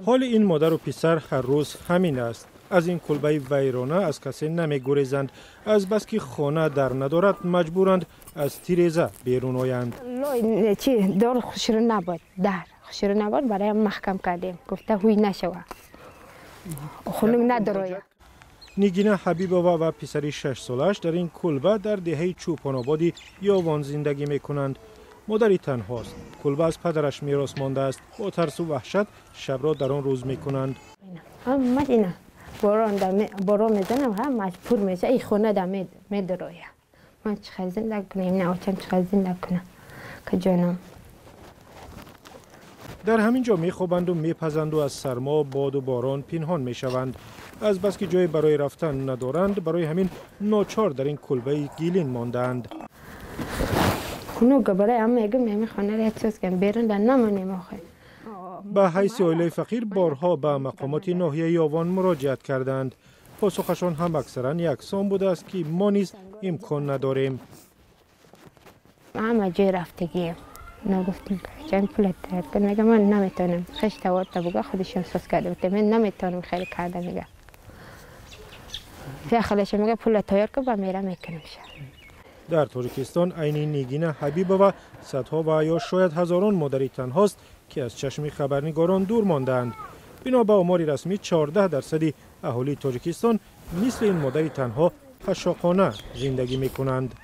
حال این مادر و پسر هر روز همین است. از این کلبه ویرانه از کسی نمی گریزند. از بس که خانه در ندارد مجبورند از تیریزه بیرون آیند. چی دار خوشرو نبود، در خوشرو نبود، برای محکم کردیم، گفته هوی نشوه، خونم نداره. نیگینا حبیبووا و پسری 6 سالش در این کلبه در دهه چوپان آبادی یاوان زندگی میکنند. مادری تنهاست. کلبه از پدرش میراث مانده است. با ترس و وحشت شب را در آن روز میکنند. اینا باران میزنم هم مجبور میشه این خونه در میدرویه. من چقدر زنده کنم نه چقدر زنده کنم که جانم. در همین جا میخوابند و میپزند و از سرما، باد و باران پنهان میشوند. از بس که جای برای رفتن ندارند، برای همین ناچار در این کلبه گیلین ماندند. اونو برای هم میگم خانه را چیز کنم بیرون در نمانیم آخه. به حیث عائله فقیر بارها به مقامات ناحیه یاوان مراجعت کردند. پاسخشان هم اکثرا یکسان بوده است که ما نیز امکان نداریم. همه جای رفتگیم. نگفتیم چند پول تایید کن، میگم من نمیتونم. خشت وارد بگه خودشون سوس کرده بود. من نمیتونم خیلی کرده میگه. فیا خالش میگه پول تایید کن و میرم میکنم شهر. در تاجیکستان عین نیگینا حبیبووا صدها و یا شاید هزاران مادری تنهاست که از چشم خبرنگاران دور ماندند. بنا به آمار رسمی 14% اهالی تاجیکستان مثل این مادری تنها قشاقانه زندگی میکنند.